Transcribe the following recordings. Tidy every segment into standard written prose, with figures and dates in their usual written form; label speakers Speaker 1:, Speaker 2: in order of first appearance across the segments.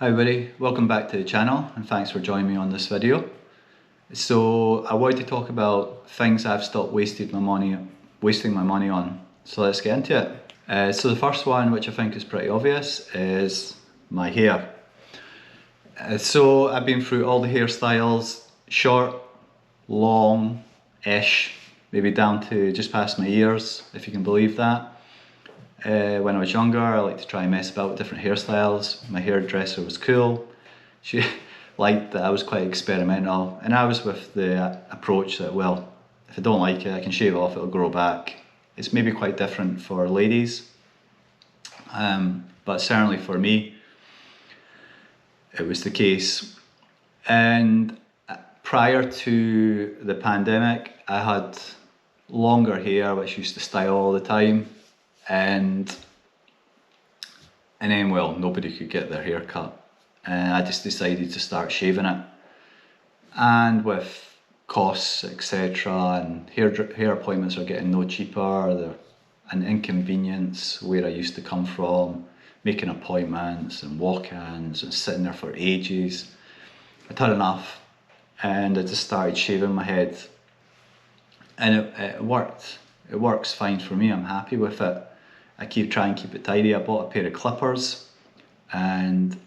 Speaker 1: Hi everybody, welcome back to the channel and thanks for joining me on this video. So I wanted to talk about things I've stopped wasting my money on. So let's get into it. So the first one, which I think is pretty obvious, is my hair. So I've been through all the hairstyles, short, long-ish, maybe down to just past my ears, if you can believe that. When I was younger, I liked to try and mess about with different hairstyles. My hairdresser was cool. She liked that I was quite experimental, and I was with the approach that, well, if I don't like it, I can shave it off, it'll grow back. It's maybe quite different for ladies, but certainly for me, it was the case. And prior to the pandemic, I had longer hair, which used to style all the time. And then, well, nobody could get their hair cut, and I just decided to start shaving it. And with costs, etc., and hair appointments are getting no cheaper, they're an inconvenience where I used to come from, making appointments and walk-ins and sitting there for ages. I'd had enough, and I just started shaving my head, and it worked. It works fine for me, I'm happy with it. I try and keep it tidy. I bought a pair of clippers, and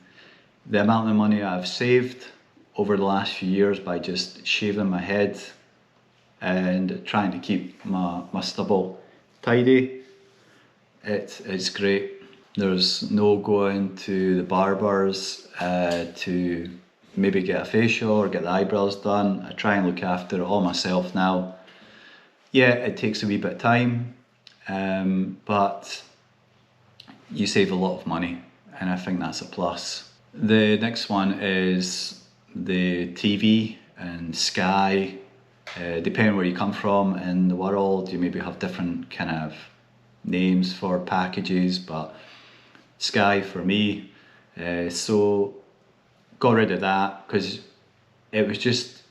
Speaker 1: the amount of money I've saved over the last few years by just shaving my head and trying to keep my stubble tidy, it's great. There's no going to the barbers to maybe get a facial or get the eyebrows done. I try and look after it all myself now. Yeah, it takes a wee bit of time, but you save a lot of money, and I think that's a plus. The next one is the TV and Sky. Depending where you come from in the world, you maybe have different kind of names for packages, but Sky for me. So got rid of that because it was just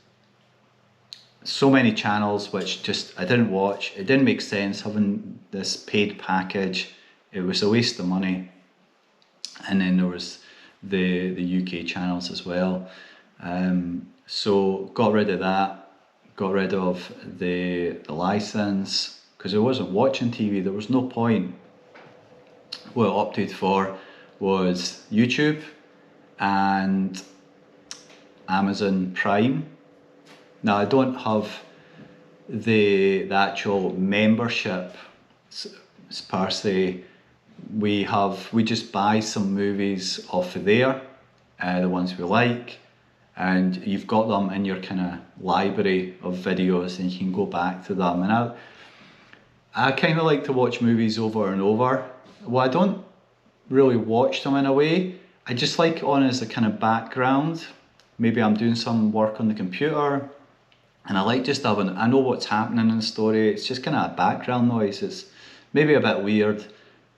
Speaker 1: so many channels which just I didn't watch. It didn't make sense having this paid package. It was a waste of money. And then there was the UK channels as well. So got rid of that, got rid of the license, because I wasn't watching TV, there was no point. What I opted for was YouTube and Amazon Prime. Now I don't have the actual membership per se. We just buy some movies off of there, the ones we like, and you've got them in your kind of library of videos, and you can go back to them. And I kind of like to watch movies over and over. Well, I don't really watch them in a way. I just like it on as a kind of background. Maybe I'm doing some work on the computer, and I like just having, I know what's happening in the story. It's just kind of a background noise. It's maybe a bit weird,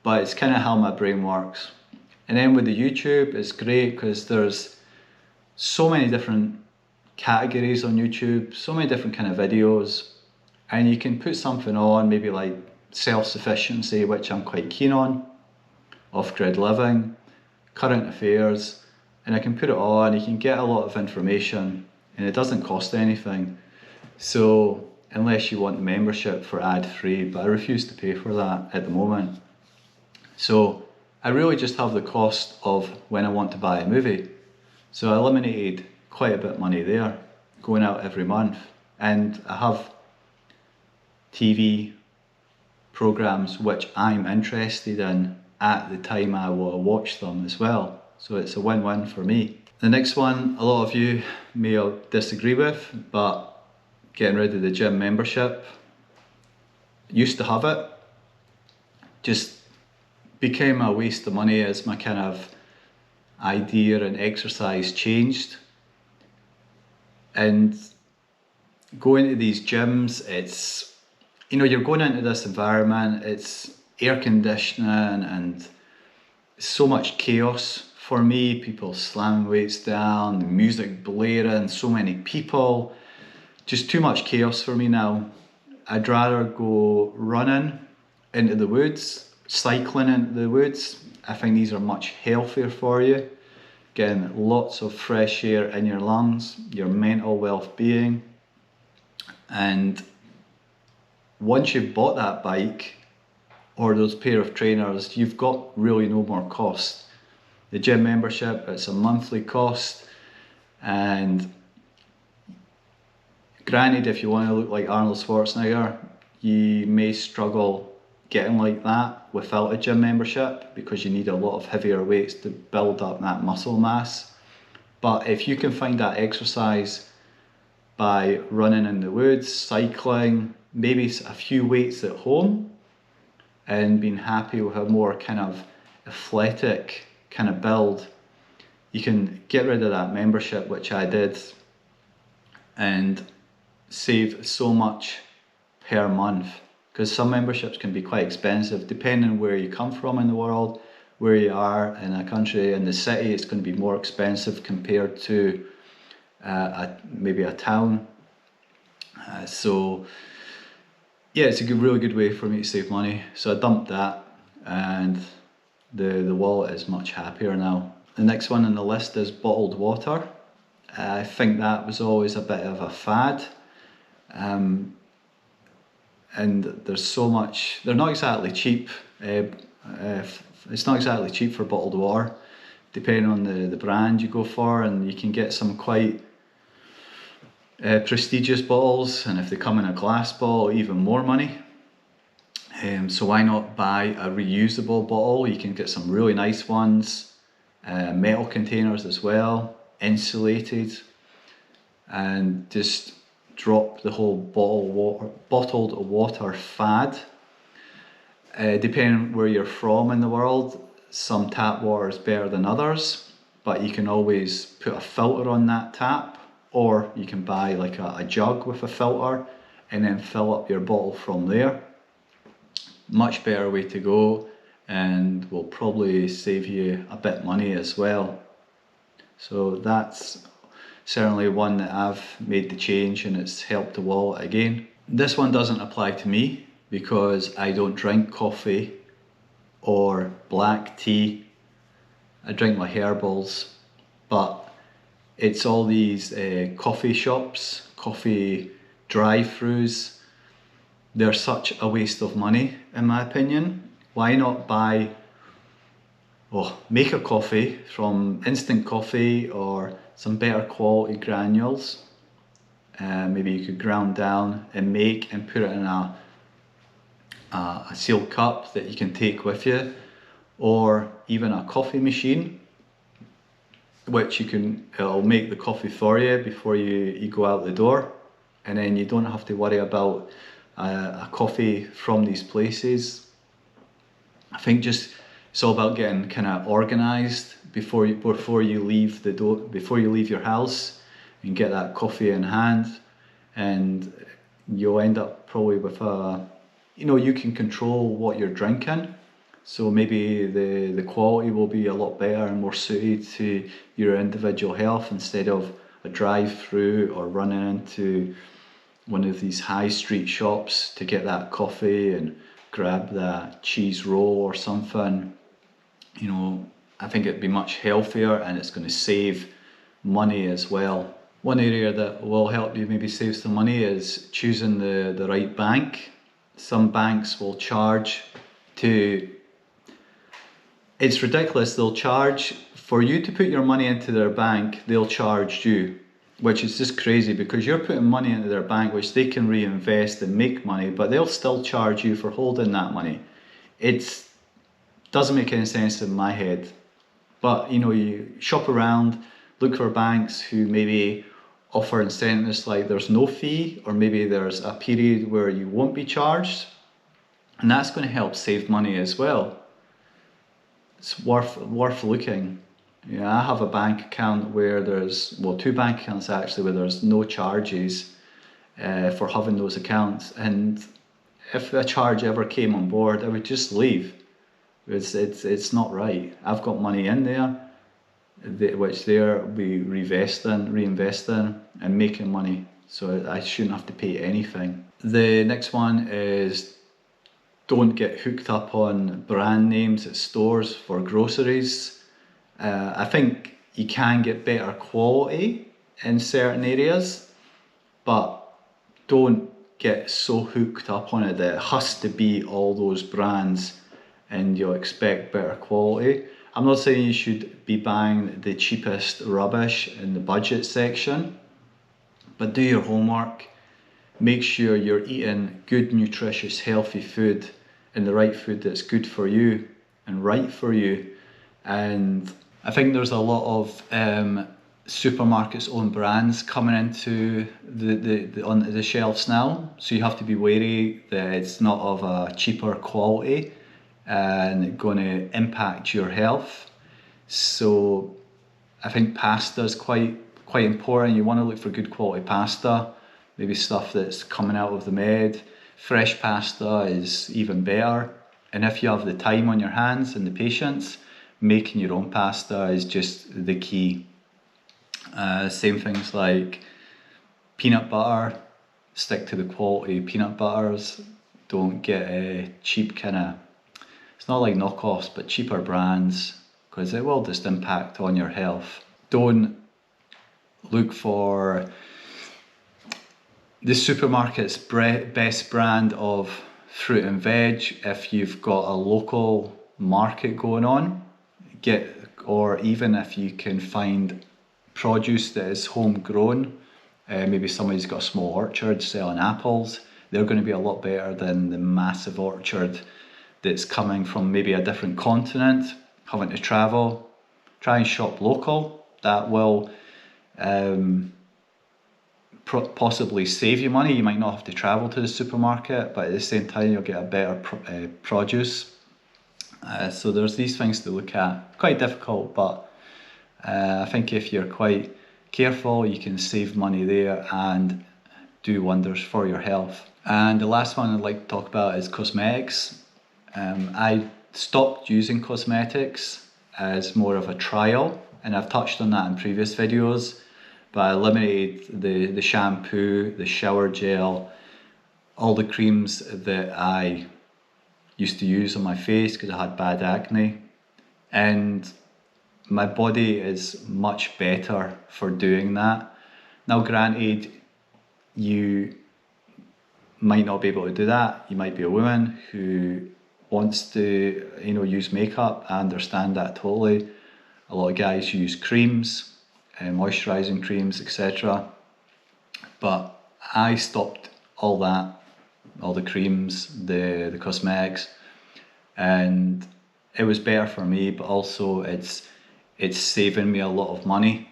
Speaker 1: but it's kind of how my brain works. And then with the YouTube, it's great because there's so many different categories on YouTube, so many different kind of videos, and you can put something on, maybe like self-sufficiency, which I'm quite keen on, off-grid living, current affairs, and I can put it on. You can get a lot of information, and it doesn't cost anything. So unless you want membership for ad-free, but I refuse to pay for that at the moment. So I really just have the cost of when I want to buy a movie. So I eliminated quite a bit of money there, going out every month. And I have TV programs which I'm interested in at the time I will watch them as well. So it's a win-win for me. The next one, a lot of you may disagree with, but getting rid of the gym membership. Used to have it, just became a waste of money as my kind of idea and exercise changed. And going to these gyms, it's, you know, you're going into this environment, it's air conditioning and so much chaos for me. People slamming weights down, the music blaring, so many people, just too much chaos for me now. I'd rather go running into the woods, cycling into the woods. I think these are much healthier for you. getting lots of fresh air in your lungs, your mental well-being. And once you've bought that bike or those pair of trainers, you've got really no more cost. The gym membership, it's a monthly cost, and granted, if you want to look like Arnold Schwarzenegger, you may struggle getting like that without a gym membership because you need a lot of heavier weights to build up that muscle mass. But if you can find that exercise by running in the woods, cycling, maybe a few weights at home, and being happy with a more kind of athletic kind of build, you can get rid of that membership, which I did, and save so much per month. Because some memberships can be quite expensive depending on where you come from in the world, where you are in a country. In the city, it's going to be more expensive compared to maybe a town. So yeah, it's a really good way for me to save money. So I dumped that, and the wallet is much happier now. The next one on the list is bottled water. I think that was always a bit of a fad. And there's so much, they're not exactly cheap. It's not exactly cheap for bottled water, depending on the brand you go for, and you can get some quite prestigious bottles, and if they come in a glass bottle, even more money. So why not buy a reusable bottle? You can get some really nice ones, metal containers as well, insulated, and just drop the whole bottled water fad. Depending on where you're from in the world, some tap water is better than others, but you can always put a filter on that tap, or you can buy like a jug with a filter and then fill up your bottle from there. Much better way to go, and will probably save you a bit money as well. So that's certainly one that I've made the change, and it's helped the wallet again. This one doesn't apply to me because I don't drink coffee or black tea. I drink my herbals, but it's all these coffee shops, coffee drive-throughs. They're such a waste of money, in my opinion. Why not make a coffee from instant coffee or some better quality granules? Maybe you could ground down and make and put it in a sealed cup that you can take with you, or even a coffee machine, which it'll make the coffee for you before you go out the door, and then you don't have to worry about a coffee from these places. I think just it's all about getting kind of organized before you leave the door, before you leave your house, and get that coffee in hand, and you'll end up probably with you can control what you're drinking. So maybe the quality will be a lot better and more suited to your individual health, instead of a drive-through or running into one of these high street shops to get that coffee and grab that cheese roll or something. I think it'd be much healthier, and it's going to save money as well. One area that will help you maybe save some money is choosing the right bank. Some banks will charge it's ridiculous, they'll charge for you to put your money into their bank, they'll charge you, which is just crazy, because you're putting money into their bank which they can reinvest and make money, but they'll still charge you for holding that money. It doesn't make any sense in my head. But you shop around, look for banks who maybe offer incentives like there's no fee, or maybe there's a period where you won't be charged, and that's going to help save money as well. It's worth looking. I have a bank account where there's, two bank accounts actually, where there's no charges for having those accounts, and if a charge ever came on board, I would just leave. It's not right. I've got money in there, which they'll be reinvesting and making money, so I shouldn't have to pay anything. The next one is don't get hooked up on brand names at stores for groceries. I think you can get better quality in certain areas, but don't get so hooked up on it that it has to be all those brands and you'll expect better quality. I'm not saying you should be buying the cheapest rubbish in the budget section, but do your homework. Make sure you're eating good, nutritious, healthy food and the right food that's good for you and right for you. And I think there's a lot of supermarkets' own brands coming into on the shelves now, so you have to be wary that it's not of a cheaper quality and going to impact your health. So I think pasta is quite important. You want to look for good quality pasta, maybe stuff that's coming out of the med. Fresh pasta is even better, and if you have the time on your hands and the patience, making your own pasta is just the key. Same things like peanut butter, stick to the quality peanut butters. Don't get a cheap kind of, it's not like knockoffs, but cheaper brands, because it will just impact on your health. Don't look for the supermarket's best brand of fruit and veg if you've got a local market going on. Or even if you can find produce that is homegrown, maybe somebody's got a small orchard selling apples, they're going to be a lot better than the massive orchard that's coming from maybe a different continent, having to travel. Try and shop local. That will possibly save you money. You might not have to travel to the supermarket, but at the same time you'll get a better produce. So there's these things to look at. Quite difficult, but I think if you're quite careful, you can save money there and do wonders for your health. And the last one I'd like to talk about is cosmetics. I stopped using cosmetics as more of a trial, and I've touched on that in previous videos, but I eliminated the shampoo, the shower gel, all the creams that I used to use on my face because I had bad acne, and my body is much better for doing that. Now granted, you might not be able to do that. You might be a woman who wants to use makeup. I understand that totally. A lot of guys use creams, moisturising creams, etc. But I stopped all that, all the creams, the cosmetics, and it was better for me, but also it's saving me a lot of money.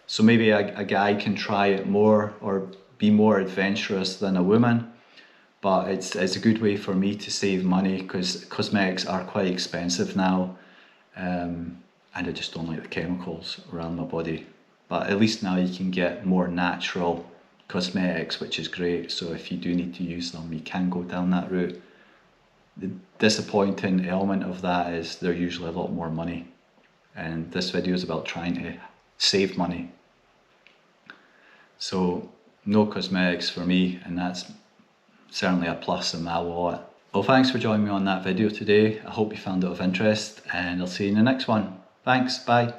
Speaker 1: So maybe a guy can try it more or be more adventurous than a woman, but it's a good way for me to save money because cosmetics are quite expensive now, and I just don't like the chemicals around my body. But at least now you can get more natural cosmetics, which is great. So if you do need to use them, you can go down that route. The disappointing element of that is they're usually a lot more money, and this video is about trying to save money. So no cosmetics for me, and that's certainly a plus in my wallet. Well, thanks for joining me on that video today. I hope you found it of interest, and I'll see you in the next one. Thanks, bye.